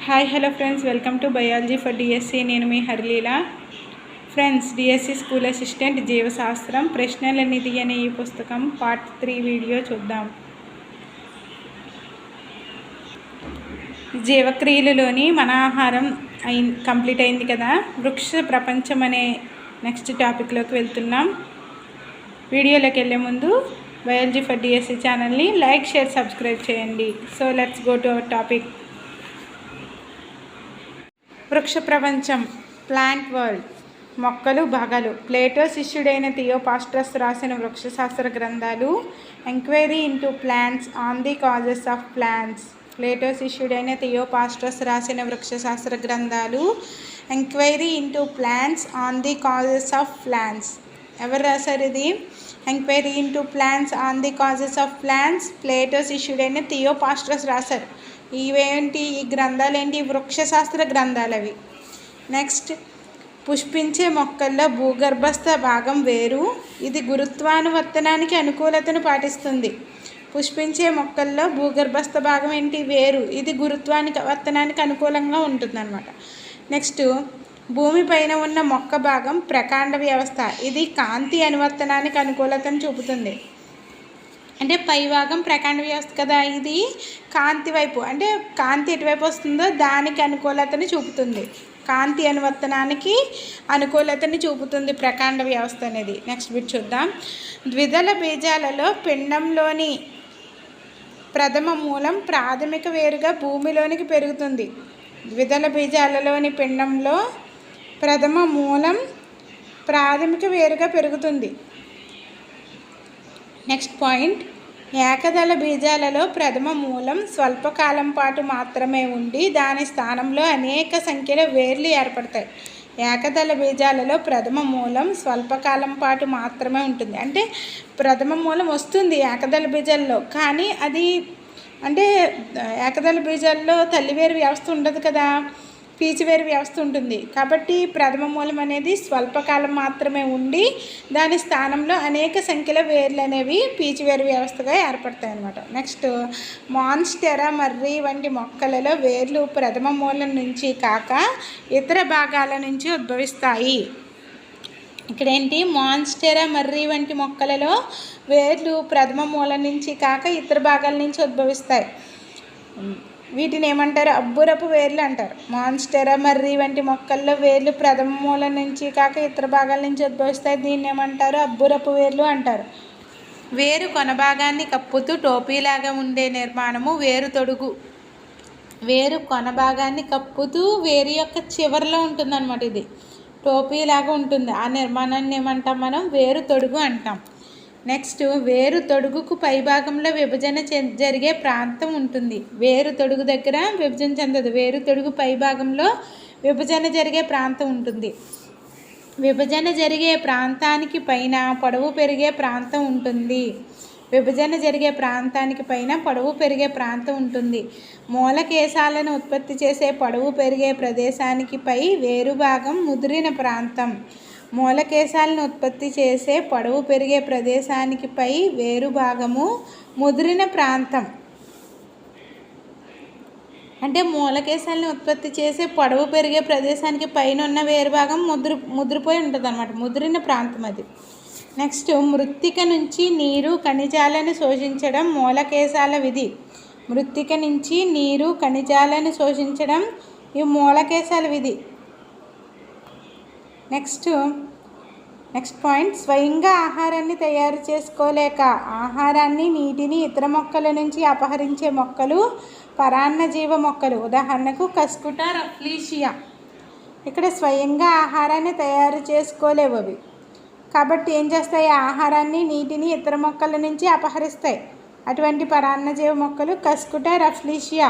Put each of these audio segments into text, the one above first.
Hi hello friends, welcome to biology for DSC. నేను మీ హర్లీలా. Friends, DSC school assistant జీవశాస్త్రం ప్రశ్నల నిధి అనే ఈ పుస్తకం పార్ట్ 3 వీడియో చూద్దాం. జీవక్రియలలోని మన ఆహారం కంప్లీట్ అయింది కదా. వృక్ష ప్రపంచం అనే నెక్స్ట్ టాపిక్లోకి వెళ్తున్నాం. వీడియోలోకి వెళ్ళే ముందు బయాలజీ ఫర్ డిఎస్సి ఛానల్ని లైక్, షేర్, సబ్స్క్రైబ్ చేయండి. So let's go to our topic. వృక్ష ప్రపంచం, ప్లాంట్ వరల్డ్, మొక్కలు భాగాలు. ప్లేటో శిష్యుడైన థియోఫ్రాస్టస్ రాసిన వృక్షశాస్త్ర గ్రంథాలు enquiry into plants on the causes of plants. Plato శిష్యుడైన థియోఫ్రాస్టస్ రాసిన వృక్షశాస్త్ర గ్రంథాలు enquiry into plants on the causes of plants. ఎవరు రాశారు ఇది? Enquiry into plants on the causes of plants Plato శిష్యుడైన థియోఫ్రాస్టస్ రాశారు. ఇవేంటి? ఈ గ్రంథాలు ఏంటి? వృక్షశాస్త్ర గ్రంథాలు అవి. నెక్స్ట్, పుష్పించే మొక్కల్లో భూగర్భస్థ భాగం వేరు. ఇది గురుత్వానువర్తనానికి అనుకూలతను పాటిస్తుంది. పుష్పించే మొక్కల్లో భూగర్భస్థ భాగం ఏంటి? వేరు. ఇది గురుత్వానువర్తనానికి అనుకూలంగా ఉంటుందన్నమాట. నెక్స్ట్, భూమిపైన ఉన్న మొక్క భాగం ప్రకాండ వ్యవస్థ. ఇది కాంతి అనువర్తనానికి అనుకూలతను చూపుతుంది. అంటే పై భాగం ప్రకాండ వ్యవస్థ కదా, ఇది కాంతి వైపు, అంటే కాంతి ఎటువైపు వస్తుందో దానికి అనుకూలతని చూపుతుంది. కాంతి అనువర్తనానికి అనుకూలతని చూపుతుంది ప్రకాండ వ్యవస్థ అనేది. నెక్స్ట్ బిట్ చూద్దాం. ద్విదళ బీజాలలో పిండంలోని ప్రథమ మూలం ప్రాథమిక వేరుగా భూమిలోనికి పెరుగుతుంది. ద్విదళ బీజాలలోని పిండంలో ప్రథమ మూలం ప్రాథమిక వేరుగా పెరుగుతుంది. నెక్స్ట్ పాయింట్, ఏకదళ బీజాలలో ప్రథమ మూలం స్వల్పకాలం పాటు మాత్రమే ఉండి దాని స్థానంలో అనేక సంఖ్యలో వేర్లు ఏర్పడతాయి. ఏకదళ బీజాలలో ప్రథమ మూలం స్వల్పకాలం పాటు మాత్రమే ఉంటుంది. అంటే ప్రథమ మూలం వస్తుంది ఏకదళ బీజాల్లో, కానీ అది అంటే ఏకదళ బీజాల్లో తల్లివేరు వ్యవస్థ ఉండదు కదా, పీచివేరు వ్యవస్థ ఉంటుంది. కాబట్టి ప్రథమ మూలం అనేది స్వల్పకాలం మాత్రమే ఉండి దాని స్థానంలో అనేక సంఖ్యలో వేర్లు అనేవి పీచివేరు వ్యవస్థగా ఏర్పడతాయి అన్నమాట. నెక్స్ట్, మాన్స్టెరా మర్రీ వంటి మొక్కలలో వేర్లు ప్రథమ మూలం నుంచి కాక ఇతర భాగాల నుంచి ఉద్భవిస్తాయి. ఇక్కడేంటి? మాన్స్టెరా మర్రీ వంటి మొక్కలలో వేర్లు ప్రథమ మూలం నుంచి కాక ఇతర భాగాల నుంచి ఉద్భవిస్తాయి. వీటిని ఏమంటారు? అబ్బురపు వేర్లు అంటారు. మాన్స్టెరా మర్రీ వంటి మొక్కల్లో వేర్లు ప్రథమ మూలం నుంచి కాక ఇతర భాగాల నుంచి ఉద్భవిస్తాయి. దీన్ని ఏమంటారు? అబ్బురపు వేర్లు అంటారు. వేరు కొన భాగాన్ని కప్పుతూ టోపీలాగా ఉండే నిర్మాణము వేరు తొడుగు. వేరు కొన భాగాన్ని కప్పుతూ వేరు యొక్క చివరిలో ఉంటుందన్నమాట. ఇది టోపీలాగా ఉంటుంది. ఆ నిర్మాణాన్ని ఏమంటాం మనం? వేరు తొడుగు అంటాం. నెక్స్ట్, వేరు తొడుగుకు పైభాగంలో విభజన జరిగే ప్రాంతం ఉంటుంది. వేరు తొడుగు దగ్గర విభజన చెందదు. వేరు తొడుగు పైభాగంలో విభజన జరిగే ప్రాంతం ఉంటుంది. విభజన జరిగే ప్రాంతానికి పైన పొడవు పెరిగే ప్రాంతం ఉంటుంది. విభజన జరిగే ప్రాంతానికి పైన పొడవు పెరిగే ప్రాంతం ఉంటుంది. మూలకేశాలను ఉత్పత్తి చేసే పొడవు పెరిగే ప్రదేశానికి పై వేరు భాగం ముదిరిన ప్రాంతం. మూలకేశాలను ఉత్పత్తి చేసే పొడవు పెరిగే ప్రదేశానికి పై వేరు భాగము ముదిరిన ప్రాంతం. అంటే మూలకేశాలను ఉత్పత్తి చేసే పొడవు పెరిగే ప్రదేశానికి పైన ఉన్న వేరు భాగం ముదిరిపోయి ఉంటుంది అన్నమాట. ముదిరిన ప్రాంతం అది. నెక్స్ట్, మృత్తిక నుంచి నీరు ఖనిజాలను శోషించడం మూలకేశాల విధి. మృత్తిక నుంచి నీరు ఖనిజాలను శోషించడం ఈ మూలకేశాల విధి. నెక్స్ట్ పాయింట్, స్వయంగా ఆహారాన్ని తయారు చేసుకోలేక ఆహారాన్ని, నీటిని ఇతర మొక్కల నుంచి అపహరించే మొక్కలు పరాన్నజీవ మొక్కలు. ఉదాహరణకు కస్కుటా రఫ్లీషియా. ఇక్కడ స్వయంగా ఆహారాన్ని తయారు చేసుకోలేవు అవి, కాబట్టి ఏం చేస్తాయి? ఆహారాన్ని, నీటిని ఇతర మొక్కల నుంచి అపహరిస్తాయి. అటువంటి పరాన్నజీవ మొక్కలు Cuscuta Rafflesia.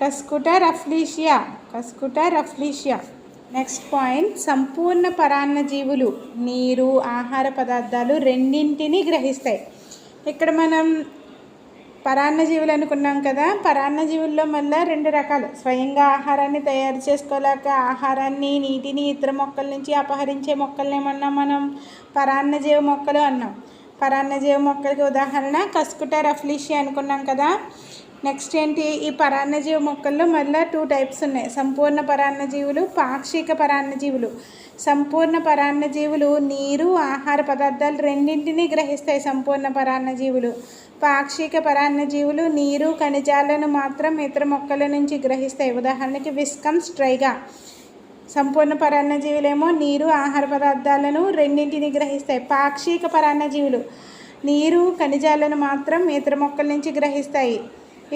Cuscuta Rafflesia. Cuscuta Rafflesia. Next point, సంపూర్ణ పరాన్నజీవులు నీరు, ఆహార పదార్థాలు రెండింటినీ గ్రహిస్తాయి. ఇక్కడ మనం పరాన్నజీవులు అనుకున్నాం కదా. పరాన్నజీవుల్లో మళ్ళీ 2 రకాలు. స్వయంగా ఆహారాన్ని తయారు చేసుకోలేక ఆహారాన్ని, నీటిని ఇతర మొక్కల నుంచి అపహరించే మొక్కల్ని ఏమన్నాం మనం? పరాన్నజీవ మొక్కలు అన్నాం. పరాన్నజీవ మొక్కలకి ఉదాహరణ కస్కుటా రఫ్లీషియా అనుకున్నాం కదా. నెక్స్ట్ ఏంటి, ఈ పరాన్నజీవి మొక్కల్లో మళ్ళీ 2 టైప్స్ ఉన్నాయి. సంపూర్ణ పరాన్నజీవులు, పాక్షిక పరాన్నజీవులు. సంపూర్ణ పరాన్నజీవులు నీరు, ఆహార పదార్థాలు రెండింటినీ గ్రహిస్తాయి. సంపూర్ణ పరాన్నజీవులు. పాక్షిక పరాన్నజీవులు నీరు, ఖనిజాలను మాత్రం ఇతర మొక్కల నుంచి గ్రహిస్తాయి. ఉదాహరణకి విస్కమ్ స్ట్రైగా. సంపూర్ణ పరాన్నజీవులేమో నీరు, ఆహార పదార్థాలను రెండింటినీ గ్రహిస్తాయి. పాక్షిక పరాన్నజీవులు నీరు, ఖనిజాలను మాత్రం ఇతర మొక్కల నుంచి గ్రహిస్తాయి.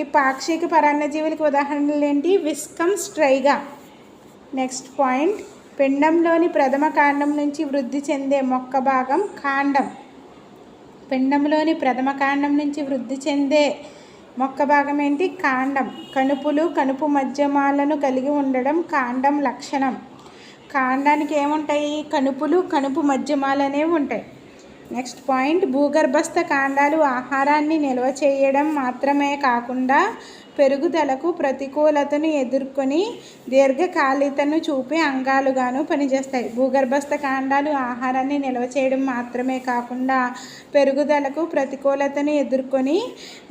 ఈ పాక్షిక పరాన్నజీవులకు ఉదాహరణలు ఏంటి, విస్కమ్ స్ట్రైగా. నెక్స్ట్ పాయింట్, పిండంలోని ప్రథమ కాండం నుంచి వృద్ధి చెందే మొక్క భాగం కాండం. పిండంలోని ప్రథమ కాండం నుంచి వృద్ధి చెందే మొక్క భాగం ఏంటి, కాండం. కణుపులు, కణుపు మధ్యమాలను కలిగి ఉండడం కాండం లక్షణం. కాండానికి ఏముంటాయి, కణుపులు, కణుపు మధ్యమాలు అనేవి ఉంటాయి. నెక్స్ట్ పాయింట్, భూగర్భస్థ కాండాలు ఆహారాన్ని నిల్వ చేయడం మాత్రమే కాకుండా పెరుగుదలకు ప్రతికూలతను ఎదుర్కొని దీర్ఘకాలికతను చూపే అంగాలుగాను పనిచేస్తాయి. భూగర్భస్థ కాండాలు ఆహారాన్ని నిల్వ చేయడం మాత్రమే కాకుండా పెరుగుదలకు ప్రతికూలతను ఎదుర్కొని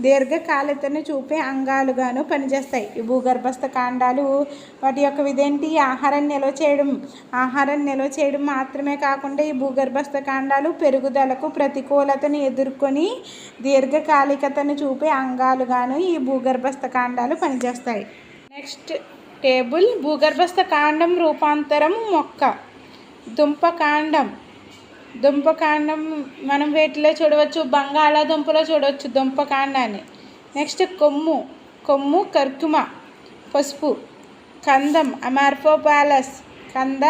దీర్ఘకాలికతను చూపే అంగాలుగాను పనిచేస్తాయి. ఈ భూగర్భస్థ కాండాలు వాటి యొక్క విధేంటి, ఆహారాన్ని నిల్వ చేయడం మాత్రమే కాకుండా ఈ భూగర్భస్థ కాండాలు పెరుగుదలకు ప్రతికూలతను ఎదుర్కొని దీర్ఘకాలికతను చూపే అంగాలుగాను ఈ భూగర్భస్థ కాండాలు పనిచేస్తాయి. నెక్స్ట్ టేబుల్, భూగర్భస్థ కాండం రూపాంతరం మొక్క. దుంపకాండం. దుంపకాండం మనం వేటిలో చూడవచ్చు, బంగాళాదుంపలో చూడవచ్చు దుంపకాండాన్ని. నెక్స్ట్ కొమ్ము కర్కుమ పసుపు. కందం అమార్ఫోపాలస్ కంద.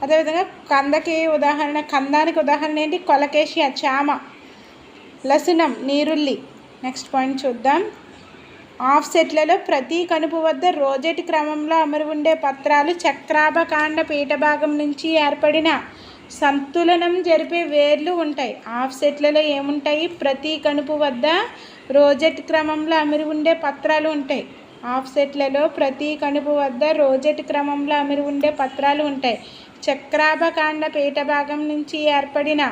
అదేవిధంగా కందానికి ఉదాహరణ ఏంటి, కొలకేషియా చామ. లసనం నీరుల్లి. నెక్స్ట్ పాయింట్ చూద్దాం. ఆఫ్సెట్లలో ప్రతి కణుపు వద్ద రోజెటి క్రమంలో అమరి ఉండే పత్రాలు చక్రాభకాండ పీఠభాగం నుంచి ఏర్పడిన సంతులనం జరిపే వేర్లు ఉంటాయి. ఆఫ్సెట్లలో ఏముంటాయి, ప్రతి కణుపు వద్ద రోజెటి క్రమంలో అమరి ఉండే పత్రాలు ఉంటాయి. ఆఫ్సెట్లలో ప్రతి కణుపు వద్ద రోజెటి క్రమంలో అమరి ఉండే పత్రాలు ఉంటాయి. చక్రాభకాండ పీఠభాగం నుంచి ఏర్పడిన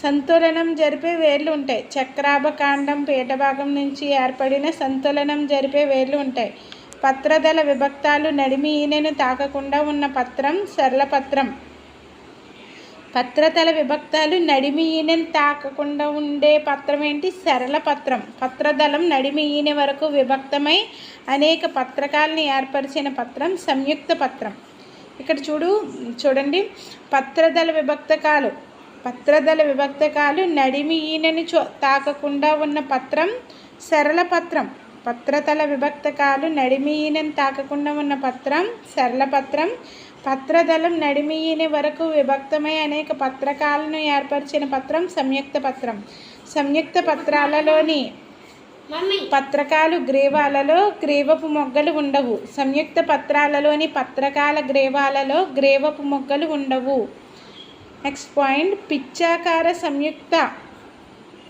సంతులనం జరిపే వేర్లు ఉంటాయి. చక్రాభకాండం పీఠభాగం నుంచి ఏర్పడిన సంతులనం జరిపే వేర్లు ఉంటాయి. పత్రదళ విభక్తాలు నడిమి ఈనెను తాకకుండా ఉన్న పత్రం సరళపత్రం. పత్రదళ విభక్తాలు నడిమి ఈనెను తాకకుండా ఉండే పత్రం ఏంటి, సరళపత్రం. పత్రదళం నడిమి ఈనె వరకు విభక్తమై అనేక పత్రకాలను ఏర్పరిచిన పత్రం సంయుక్త పత్రం. ఇక్కడ చూడండి, పత్రదళ విభక్తకాలు నడిమి ఈనెను తాకకుండా ఉన్న పత్రం సరళపత్రం. పత్రదళ విభక్తకాలు నడిమి ఈనెను తాకకుండా ఉన్న పత్రం సరళపత్రం. పత్రదళం నడిమి ఈనె వరకు విభక్తమై అనేక పత్రకాలను ఏర్పరిచిన పత్రం సంయుక్త పత్రం. సంయుక్త పత్రాలలోని పత్రకాలు గ్రీవాలలో గ్రీవపు మొగ్గలు ఉండవు. సంయుక్త పత్రాలలోని పత్రకాల గ్రీవాలలో గ్రీవపు మొగ్గలు ఉండవు. నెక్స్ట్ పాయింట్, పిచ్చాకార సంయుక్త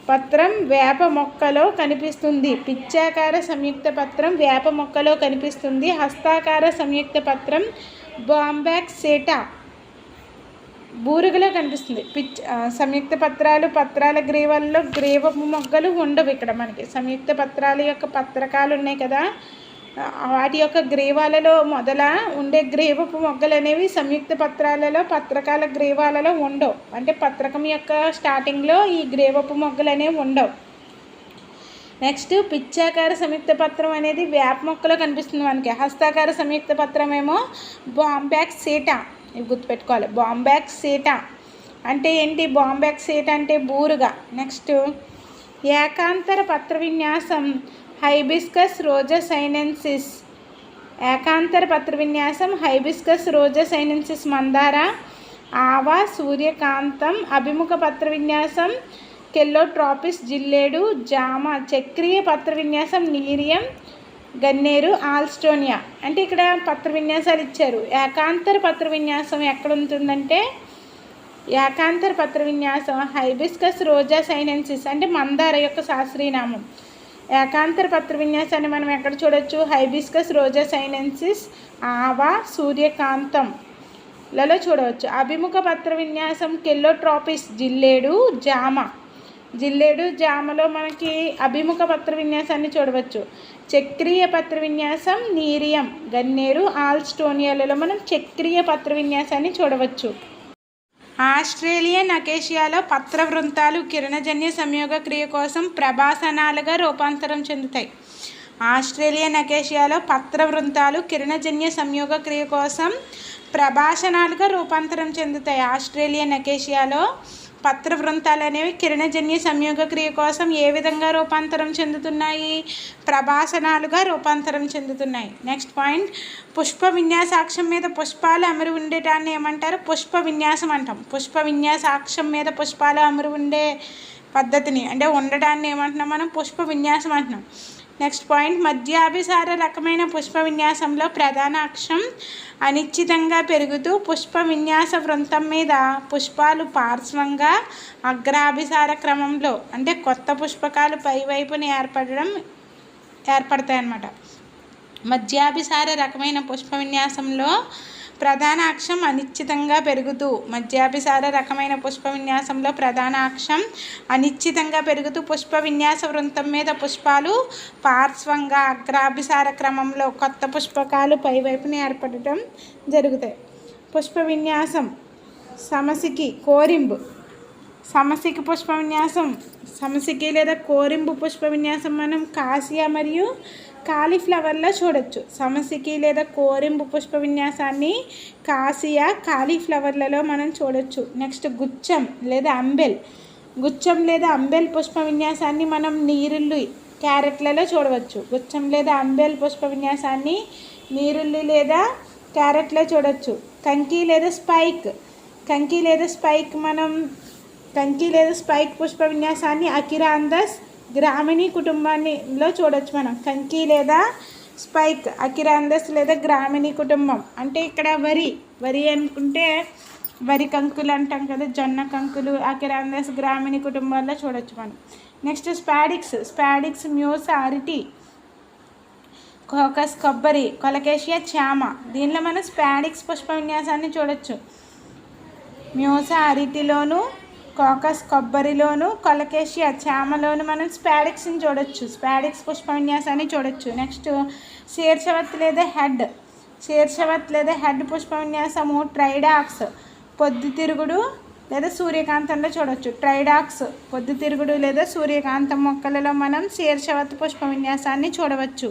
పత్రం వేప మొక్కలో కనిపిస్తుంది. పిచ్చాకార సంయుక్త పత్రం వేప మొక్కలో కనిపిస్తుంది. హస్తాకార సంయుక్త పత్రం బాంబాక్స్ సేటా బూరుగులో కనిపిస్తుంది. సంయుక్త పత్రాల గ్రీవాలలో గ్రీవపు మొగ్గలు ఉండవు. ఇక్కడ మనకి సంయుక్త పత్రాల యొక్క పత్రకాలు ఉన్నాయి కదా, వాటి యొక్క గ్రీవాలలో ఉండే గ్రీవపు మొగ్గలు అనేవి సంయుక్త పత్రాలలో పత్రకాల గ్రీవాలలో ఉండవు. అంటే పత్రకం యొక్క స్టార్టింగ్లో ఈ గ్రీవపు మొగ్గలు అనేవి ఉండవు. నెక్స్ట్, పిచ్చాకార సంయుక్త పత్రం అనేది వేప మొక్కలో కనిపిస్తుంది మనకి. హస్తాకార సంయుక్త పత్రం ఏమో బాంబాక్స్ సేటా. ఇవి గుర్తుపెట్టుకోవాలి. బాంబాక్స్ సేటా అంటే ఏంటి, బాంబాక్స్ సేటా అంటే బూరుగా. నెక్స్ట్, ఏకాంతర పత్ర విన్యాసం హైబిస్కస్ రోజా సైనెన్సిస్. ఏకాంతర పత్ర విన్యాసం హైబిస్కస్ రోజా సైనెన్సిస్ మందార. ఆవా సూర్యకాంతం. అభిముఖ పత్ర విన్యాసం కెల్లోట్రాపిస్ జిల్లేడు. జామ. చక్రీయ పత్ర విన్యాసం నీరియం, గన్నేరు, ఆల్స్టోనియా. అంటే ఇక్కడ పత్ర విన్యాసాలు ఇచ్చారు. ఏకాంతర పత్ర విన్యాసం ఎక్కడ ఉంటుందంటే, ఏకాంతర పత్ర విన్యాసం హైబిస్కస్ రోజా సైనెన్సిస్ అంటే మందార యొక్క శాస్త్రీయనామం. ఏకాంతర పత్ర విన్యాసాన్ని మనం ఎక్కడ చూడొచ్చు, హైబిస్కస్ రోజా సైనెన్సిస్, ఆవా, సూర్యకాంతంలలో చూడవచ్చు. అభిముఖ పత్ర విన్యాసం కెల్లోట్రాపిస్ జిల్లేడు, జామ. జిల్లేడు జామలో మనకి అభిముఖ పత్ర విన్యాసాన్ని చూడవచ్చు. చక్రీయ పత్ర విన్యాసం నీరియం, గన్నేరు, ఆల్స్టోనియాలలో మనం చక్రీయ పత్ర విన్యాసాన్ని చూడవచ్చు. ఆస్ట్రేలియన్ అకేషియాలో పత్ర వృంతాలు కిరణజన్య సంయోగ క్రియ కోసం ప్రభాసనాలుగా రూపాంతరం చెందుతాయి. ఆస్ట్రేలియన్ అకేషియాలో పత్ర వృంతాలు కిరణజన్య సంయోగ క్రియ కోసం ప్రభాసనాలుగా రూపాంతరం చెందుతాయి. ఆస్ట్రేలియన్ అకేషియాలో పత్ర వృంతాలు అనేవి కిరణజన్య సంయోగ క్రియ కోసం ఏ విధంగా రూపాంతరం చెందుతున్నాయి? ప్రభాసనాలుగా రూపాంతరం చెందుతున్నాయి. నెక్స్ట్ పాయింట్, పుష్ప విన్యాసాక్షం మీద పుష్పాలు అమరి ఉండటాన్ని ఏమంటారు? పుష్ప విన్యాసం అంటాం. పుష్ప విన్యాసాక్షం మీద పుష్పాలు అమరి ఉండే పద్ధతిని అంటే ఉండటాన్ని ఏమంటున్నాం మనం? పుష్ప విన్యాసం అంటున్నాం. నెక్స్ట్ పాయింట్, మధ్యాభిసార రకమైన పుష్ప విన్యాసంలో ప్రధాన అక్షం అనిశ్చితంగా పెరుగుతూ పుష్ప విన్యాస వృంతం మీద పుష్పాలు పార్శ్వంగా అగ్రాభిసార క్రమంలో అంటే కొత్త పుష్పకాలు పైవైపున ఏర్పడతాయి అన్నమాట. మధ్యాభిసార రకమైన పుష్ప విన్యాసంలో ప్రధాన అక్షం అనిశ్చితంగా పెరుగుతూ మధ్యాభిసార రకమైన పుష్ప విన్యాసంలో ప్రధాన అక్షం అనిశ్చితంగా పెరుగుతూ పుష్ప విన్యాస వృంతం మీద పుష్పాలు పార్శ్వంగా అగ్రాభిసార క్రమంలో కొత్త పుష్పకాలు పైవైపున ఏర్పడటం జరుగుతాయి. పుష్ప విన్యాసం సమసికి కోరింబు. సమసికి పుష్ప విన్యాసం, సమసికి లేదా కోరింబు పుష్ప విన్యాసం మనం కాసియా మరియు కాలీఫ్లవర్లో చూడొచ్చు. సమసికి లేదా కోరింబు పుష్ప విన్యాసాన్ని కాసియా, కాలీఫ్లవర్లలో మనం చూడొచ్చు. నెక్స్ట్ గుచ్చం లేదా అంబెల్. గుచ్చం లేదా అంబెల్ పుష్ప విన్యాసాన్ని మనం నీరుల్లి, క్యారెట్లలో చూడవచ్చు. గుచ్చం లేదా అంబెల్ పుష్ప విన్యాసాన్ని నీరుల్లి లేదా క్యారెట్లో చూడవచ్చు. కంకి లేదా స్పైక్. కంకి లేదా స్పైక్ పుష్ప విన్యాసాన్ని అకిరాందస్ గ్రామిణీ కుటుంబాన్నిలో చూడొచ్చు మనం. కంకి లేదా స్పైక్, అకిరాందస్ లేదా గ్రామిణీ కుటుంబం అంటే ఇక్కడ వరి అనుకుంటే వరి కంకులు అంటాం కదా, జొన్న కంకులు, అకిరాందస్ గ్రామిణీ కుటుంబాల్లో చూడొచ్చు మనం. నెక్స్ట్ స్పాడిక్స్ మ్యూస అరిటి, కోకస్ కొబ్బరి, కొలకేషియా చామ. దీనిలో మనం స్పాడిక్స్ పుష్ప విన్యాసాన్ని చూడొచ్చు. మ్యూస అరిటిలోను, కోకస్ కొబ్బరిలోను, కొలకేషియా చామలోను మనం స్పాడిక్స్ని చూడొచ్చు. స్పాడిక్స్ పుష్ప విన్యాసాన్ని చూడొచ్చు. నెక్స్ట్ శీర్షవత్ లేదా హెడ్ పుష్ప విన్యాసము ట్రైడాక్స్ పొద్దుతిరుగుడు లేదా సూర్యకాంతంలో చూడొచ్చు. ట్రైడాక్స్ పొద్దుతిరుగుడు లేదా సూర్యకాంతం మొక్కలలో మనం శీర్షవత్ పుష్ప విన్యాసాన్ని చూడవచ్చు.